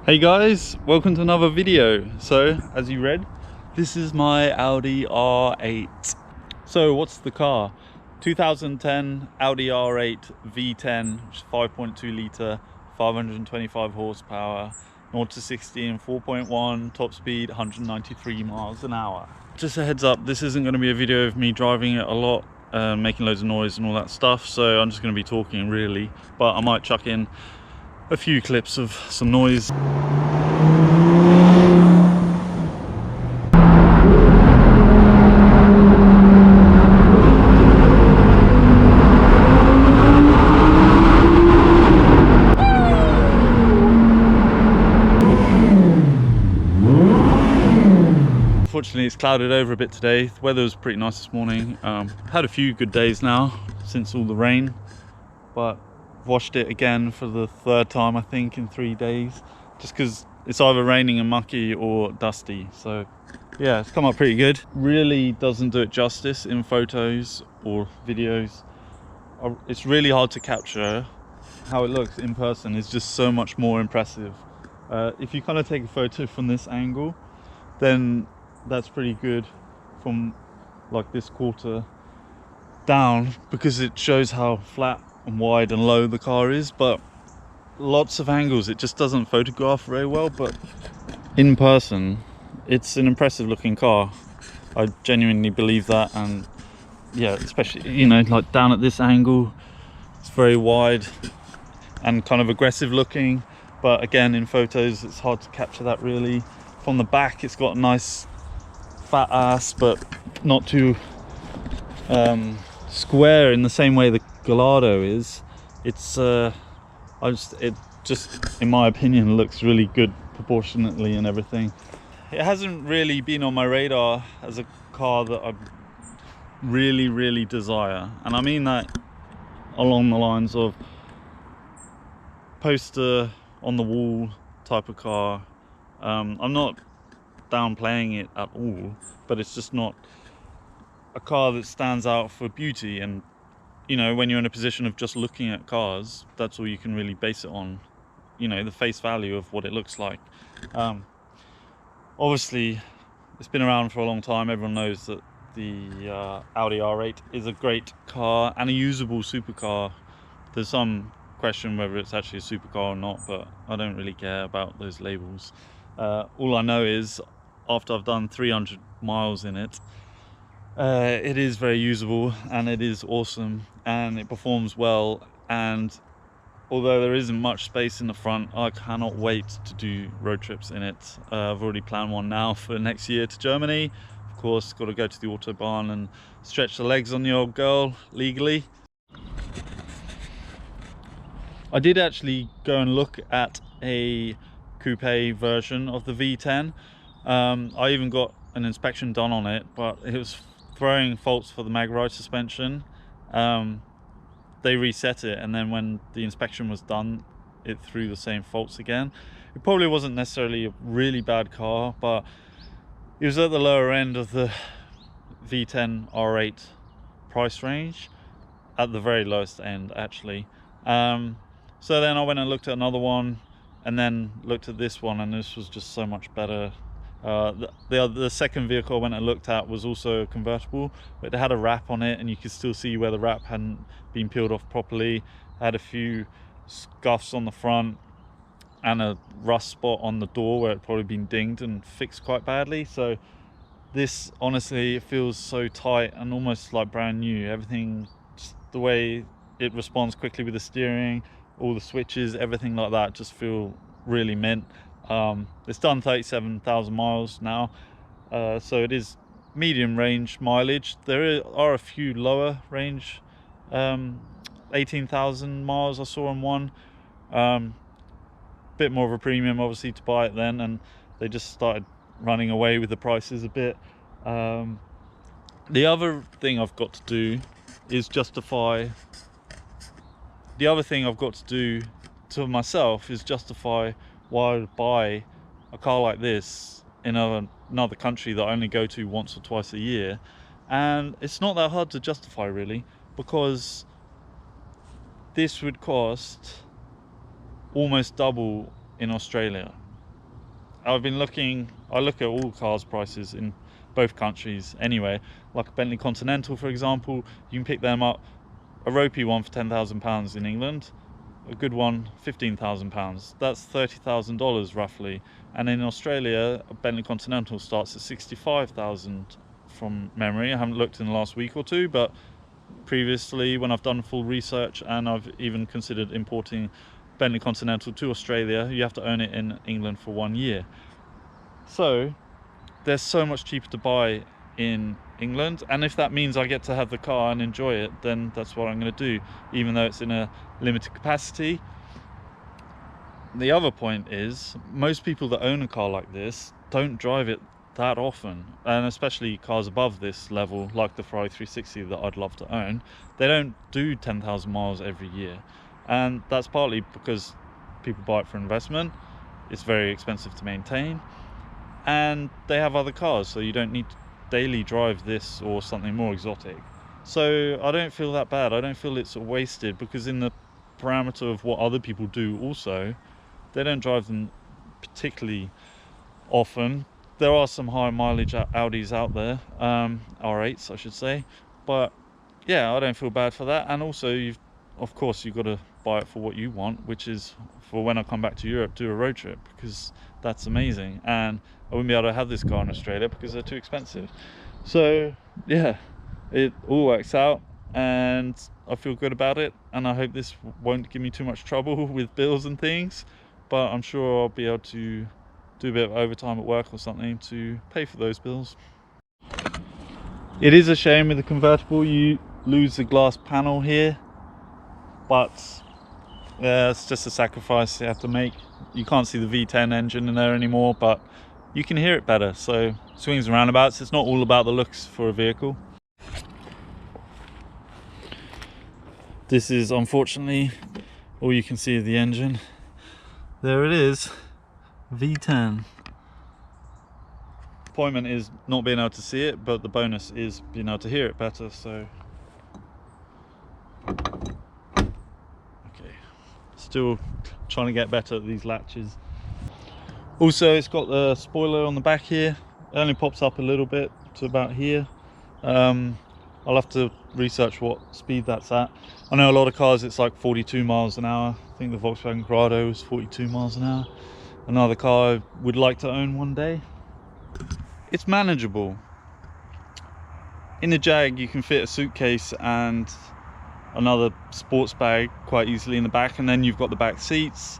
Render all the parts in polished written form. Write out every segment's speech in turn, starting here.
Hey guys, welcome to another video. So as you read, this is my Audi R8. So what's the car? 2010 Audi R8 V10, which is 5.2 litre, 525 horsepower, 0 to 60 in 4.1, top speed 193 miles an hour. Just a heads up, this isn't going to be a video of me driving it a lot, making loads of noise and all that stuff, so I'm just going to be talking really, but I might chuck in a few clips of some noise. Unfortunately, it's clouded over a bit today. The weather was pretty nice this morning. Had a few good days now since all the rain, but washed it again for the third time I think in 3 days, just because it's either raining and mucky or dusty. So yeah, it's come up pretty good. Really doesn't do it justice in photos or videos. It's really hard to capture. How it looks in person is just so much more impressive. If you kind of take a photo from this angle, then that's pretty good from like this quarter down, because it shows how flat and wide and low the car is. But lots of angles it just doesn't photograph very well, but in person it's an impressive looking car. I genuinely believe that. And yeah, especially, you know, like down at this angle it's very wide and kind of aggressive looking, but again in photos it's hard to capture that really. From the back it's got a nice fat ass, but not too square in the same way the Gallardo is. It's it just in my opinion looks really good proportionately and everything. It hasn't really been on my radar as a car that I really desire, and I mean that along the lines of poster on the wall type of car. I'm not downplaying it at all, but it's just not a car that stands out for beauty. And you know, when you're in a position of just looking at cars, that's all you can really base it on, you know, the face value of what it looks like. Obviously it's been around for a long time. Everyone knows that the Audi R8 is a great car and a usable supercar. There's some question whether it's actually a supercar or not, but I don't really care about those labels. All I know is after I've done 300 miles in it, it is very usable and it is awesome and it performs well. And although there isn't much space in the front, I cannot wait to do road trips in it. I've already planned one now for next year to Germany. Of course, got to go to the Autobahn and stretch the legs on the old girl legally. I did actually go and look at a coupe version of the V10. I even got an inspection done on it, but it was throwing faults for the mag ride suspension. They reset it, and then when the inspection was done it threw the same faults again. It probably wasn't necessarily a really bad car, but it was at the lower end of the V10 R8 price range, at the very lowest end actually. So then I went and looked at another one, and then looked at this one, and this was just so much better. The second vehicle I went and looked at was also a convertible, but it had a wrap on it and you could still see where the wrap hadn't been peeled off properly. It had a few scuffs on the front and a rust spot on the door where it'd probably been dinged and fixed quite badly. So this, honestly, it feels so tight and almost like brand new. Everything, just the way it responds quickly with the steering, all the switches, everything like that just feel really mint. It's done 37,000 miles now, so it is medium range mileage. There are a few lower range, 18,000 miles I saw on one. Bit more of a premium obviously to buy it then, and they just started running away with the prices a bit. The other thing I've got to do is justify to myself is justify why I would buy a car like this in another country that I only go to once or twice a year. And it's not that hard to justify really, because this would cost almost double in Australia. I've been looking, I look at all cars prices in both countries anyway. Like a Bentley Continental, for example, you can pick them up, a ropey one for £10,000 in England, a good one £15,000. That's $30,000 roughly. And in Australia, a Bentley Continental starts at 65,000 from memory. I haven't looked in the last week or two, but previously when I've done full research, and I've even considered importing Bentley Continental to Australia, you have to own it in England for 1 year. So they're so much cheaper to buy in England, and if that means I get to have the car and enjoy it, then that's what I'm going to do, even though it's in a limited capacity. The other point is, most people that own a car like this don't drive it that often, and especially cars above this level like the Ferrari 360 that I'd love to own, they don't do 10,000 miles every year. And that's partly because people buy it for investment, it's very expensive to maintain, and they have other cars, so you don't need to daily drive this or something more exotic. So I don't feel that bad. I don't feel it's wasted, because in the parameter of what other people do also, they don't drive them particularly often. There are some high mileage Audis out there, R8s I should say, but yeah, I don't feel bad for that. And also, of course you've got to buy it for what you want, which is for when I come back to Europe, do a road trip, because that's amazing. And I wouldn't be able to have this car in Australia because they're too expensive. So yeah, it all works out, and I feel good about it, and I hope this won't give me too much trouble with bills and things, but I'm sure I'll be able to do a bit of overtime at work or something to pay for those bills. It is a shame with the convertible you lose the glass panel here, but it's just a sacrifice you have to make. You can't see the V10 engine in there anymore, but you can hear it better. So swings and roundabouts, it's not all about the looks for a vehicle. This is unfortunately all you can see of the engine. There it is, V10. Disappointment is not being able to see it, but the bonus is being able to hear it better. So okay, still trying to get better at these latches. Also, it's got the spoiler on the back here. It only pops up a little bit to about here. I'll have to research what speed that's at. I know a lot of cars it's like 42 miles an hour. I think the Volkswagen Corrado is 42 miles an hour. Another car I would like to own one day. It's manageable. In the Jag you can fit a suitcase and another sports bag quite easily in the back, and then you've got the back seats.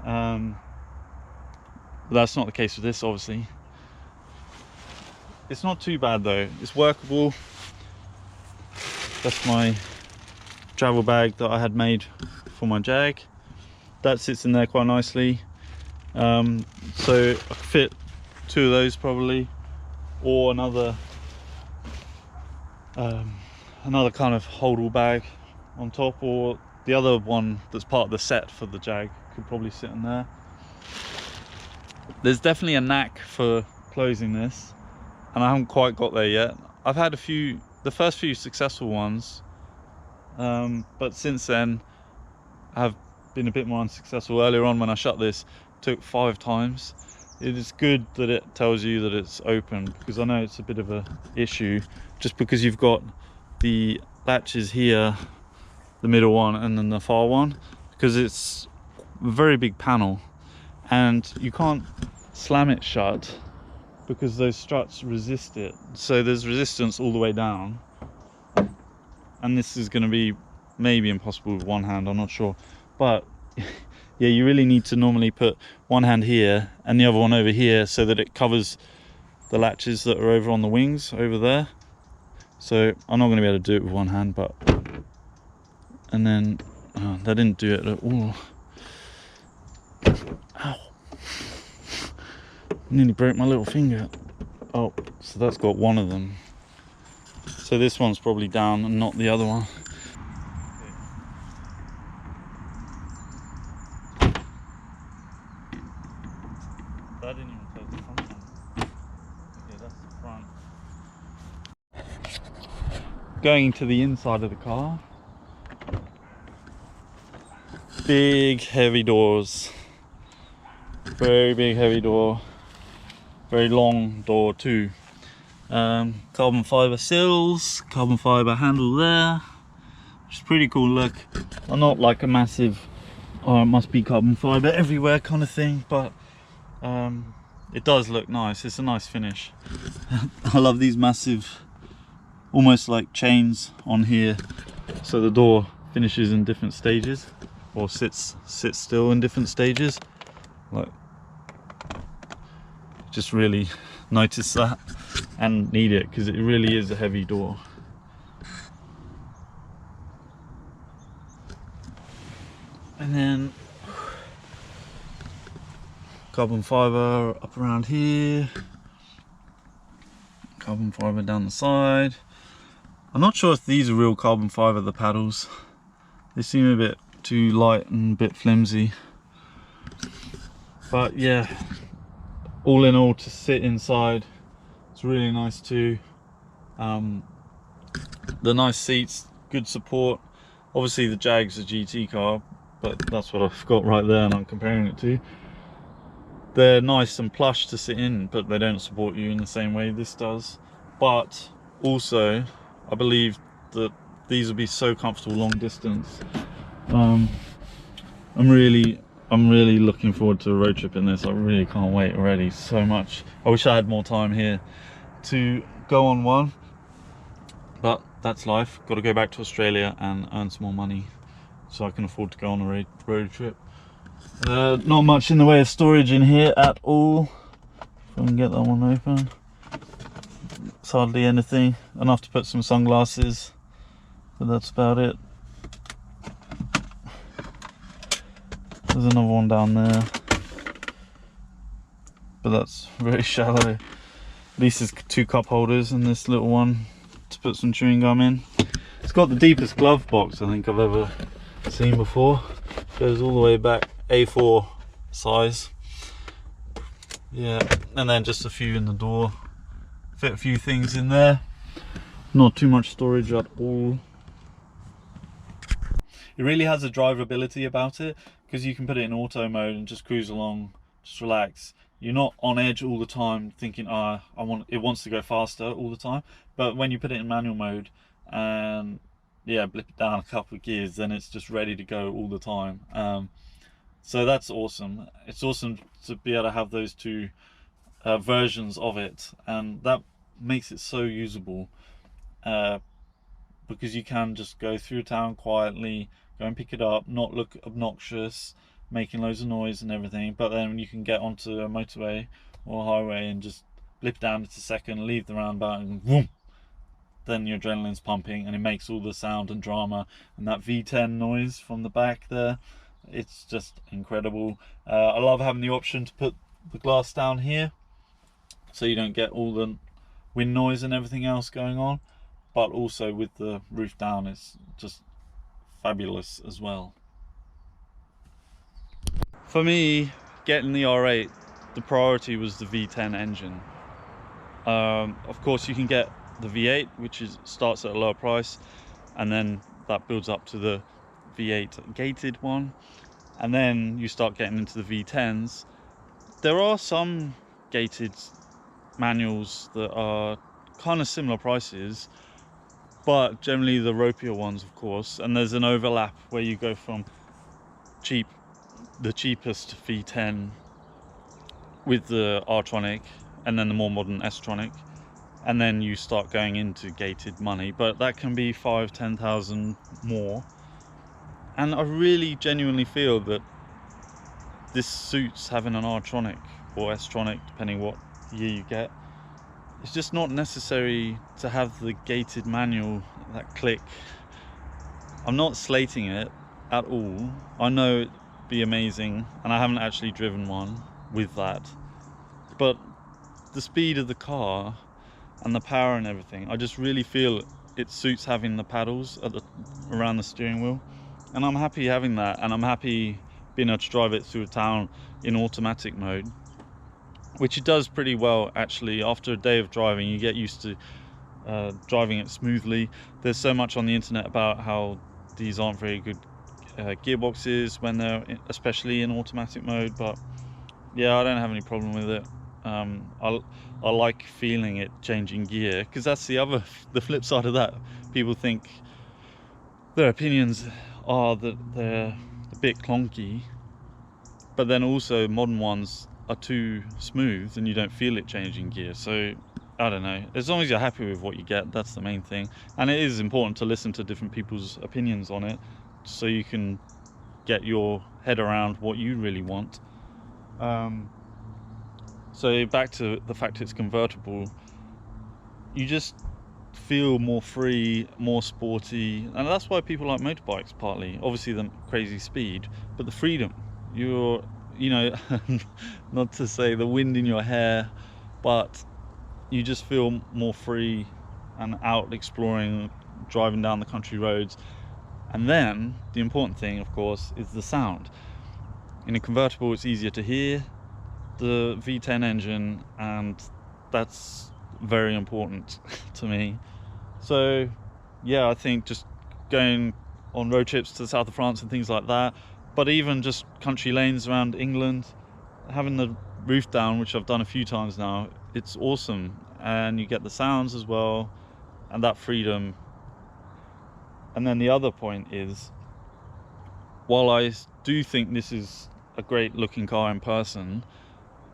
But that's not the case with this, obviously. It's not too bad though, it's workable. That's my travel bag that I had made for my Jag. That sits in there quite nicely. So I could fit 2 of those probably, or another kind of holdall bag on top, or the other one that's part of the set for the Jag could probably sit in there. There's definitely a knack for closing this, and I haven't quite got there yet. I've had the first few successful ones, but since then I've been a bit more unsuccessful. Earlier on when I shut this, it took 5 times. It is good that it tells you that it's open, because I know it's a bit of a issue just because you've got the latches here, the middle one and then the far one, because it's a very big panel and you can't slam it shut because those struts resist it. So there's resistance all the way down, and this is going to be maybe impossible with one hand, I'm not sure, but yeah, you really need to normally put one hand here and the other one over here so that it covers the latches that are over on the wings over there. So I'm not going to be able to do it with one hand, but and then that didn't do it at all. Ow, nearly broke my little finger. Oh, so that's got one of them, so this one's probably down and not the other one. That didn't even close the front one. Okay, that's the front. Going to the inside of the car. Big heavy doors. Very big heavy door, very long door too. Carbon fiber sills, carbon fiber handle there, which is pretty cool look. I'm not like a massive, oh it must be carbon fiber everywhere kind of thing, but it does look nice. It's a nice finish. I love these massive, almost like chains on here, so the door finishes in different stages, or sits still in different stages. Like, just really notice that and need it, because it really is a heavy door. And then carbon fiber up around here, carbon fiber down the side. I'm not sure if these are real carbon fiber, the paddles. They seem a bit too light and a bit flimsy. But yeah, all in all, to sit inside, it's really nice too. The nice seats, good support. Obviously the Jag's a GT car, but that's what I've got right there and I'm comparing it to. They're nice and plush to sit in, but they don't support you in the same way this does. But also, I believe that these will be so comfortable long distance. I'm really looking forward to a road trip in this. I really can't wait already so much. I wish I had more time here to go on one, but that's life. Got to go back to Australia and earn some more money so I can afford to go on a road trip. Not much in the way of storage in here at all. If I can get that one open, it's hardly anything. Enough to put some sunglasses, but that's about it. There's another one down there, but that's very shallow. At least there's 2 cup holders and this little one to put some chewing gum in. It's got the deepest glove box I think I've ever seen before. Goes all the way back, A4 size. Yeah, and then just a few in the door. Fit a few things in there. Not too much storage at all. It really has a drivability about it, because you can put it in auto mode and just cruise along, just relax. You're not on edge all the time thinking, it wants to go faster all the time. But when you put it in manual mode and yeah, blip it down a couple of gears, then it's just ready to go all the time. So that's awesome. It's awesome to be able to have those 2 versions of it, and that makes it so usable, because you can just go through town quietly, go and pick it up, not look obnoxious, making loads of noise and everything. But then you can get onto a motorway or a highway and just blip down to second, leave the roundabout, and whoom, then your adrenaline's pumping and it makes all the sound and drama, and that V10 noise from the back there, it's just incredible. I love having the option to put the glass down here so you don't get all the wind noise and everything else going on, but also with the roof down, it's just fabulous as well. For me, getting the R8, the priority was the V10 engine. Of course you can get the V8, which starts at a lower price, and then that builds up to the V8 gated one, and then you start getting into the V10s. There are some gated manuals that are kind of similar prices, but generally the ropier ones, of course. And there's an overlap where you go from the cheapest V10 with the R-Tronic, and then the more modern S-Tronic, and then you start going into gated money, but that can be 5,000–10,000 more. And I really genuinely feel that this suits having an R-Tronic or S-Tronic, depending what year you get. It's just not necessary to have the gated manual, that click. I'm not slating it at all. I know it'd be amazing, and I haven't actually driven one with that, but the speed of the car and the power and everything, I just really feel it suits having the paddles around the steering wheel, and I'm happy having that, and I'm happy being able to drive it through a town in automatic mode, which it does pretty well actually. After a day of driving, you get used to driving it smoothly. There's so much on the internet about how these aren't very good gearboxes when they're especially in automatic mode, but Yeah, I don't have any problem with it. I like feeling it changing gear, because that's the flip side of that. People think their opinions are that they're a bit clunky, but then also modern ones are too smooth and you don't feel it changing gear. So I don't know, as long as you're happy with what you get, that's the main thing. And it is important to listen to different people's opinions on it, so you can get your head around what you really want. So back to the fact it's convertible, you just feel more free, more sporty, and that's why people like motorbikes, partly. Obviously the crazy speed, but the freedom. You know, not to say the wind in your hair, but you just feel more free and out exploring, driving down the country roads. And then the important thing, of course, is the sound. In a convertible, it's easier to hear the V10 engine, and that's very important to me. So yeah, I think just going on road trips to the south of France and things like that, but even just country lanes around England, having the roof down, which I've done a few times now, it's awesome. And you get the sounds as well, and that freedom. And then the other point is, while I do think this is a great looking car in person,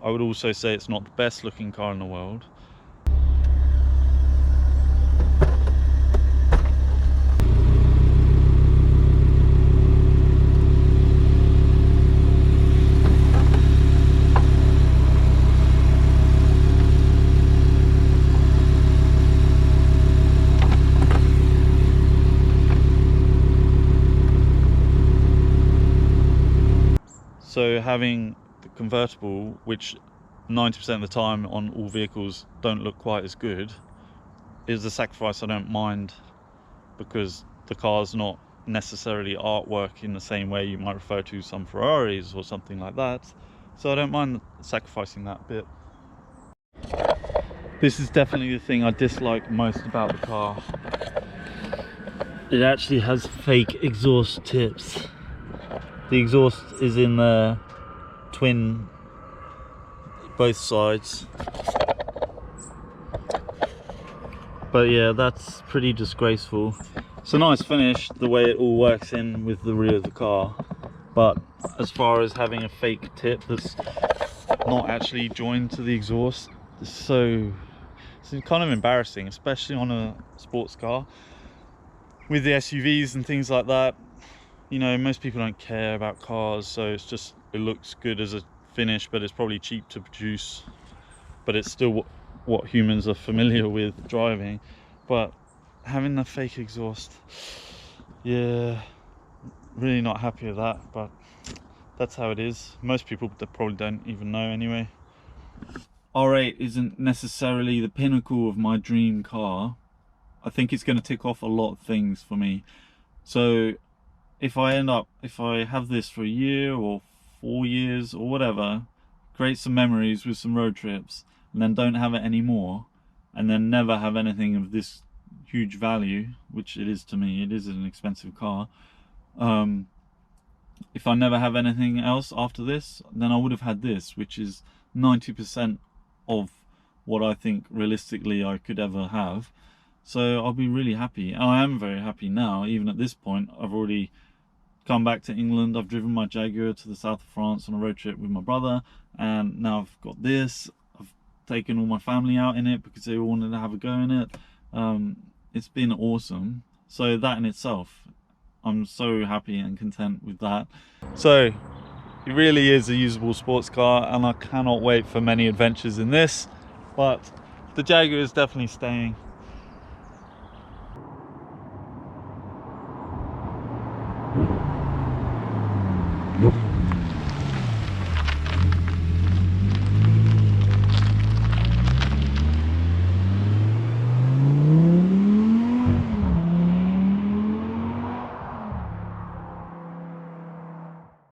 I would also say it's not the best looking car in the world. So having the convertible, which 90% of the time on all vehicles don't look quite as good, is a sacrifice I don't mind, because the car's not necessarily artwork in the same way you might refer to some Ferraris or something like that. So I don't mind sacrificing that bit. This is definitely the thing I dislike most about the car. It actually has fake exhaust tips. The exhaust is in the twin, both sides. But yeah, that's pretty disgraceful. It's a nice finish, the way it all works in with the rear of the car. But as far as having a fake tip that's not actually joined to the exhaust, it's kind of embarrassing, especially on a sports car. With the SUVs and things like that, you know, most people don't care about cars, so it's just, it looks good as a finish, but it's probably cheap to produce, but it's still what humans are familiar with driving. But having the fake exhaust, yeah, really not happy with that, but that's how it is. Most people probably don't even know anyway. R8 isn't necessarily the pinnacle of my dream car. I think it's going to tick off a lot of things for me. So if I have this for a year or 4 years or whatever, create some memories with some road trips, and then don't have it anymore, and then never have anything of this huge value, which it is to me, it is an expensive car. If I never have anything else after this, then I would have had this, which is 90% of what I think realistically I could ever have. So I'll be really happy. And I am very happy now. Even at this point, I've already come back to England. I've driven my Jaguar to the south of France on a road trip with my brother, and now I've got this. I've taken all my family out in it because they all wanted to have a go in it. It's been awesome. So that in itself, I'm so happy and content with that. So it really is a usable sports car, and I cannot wait for many adventures in this. But the Jaguar is definitely staying.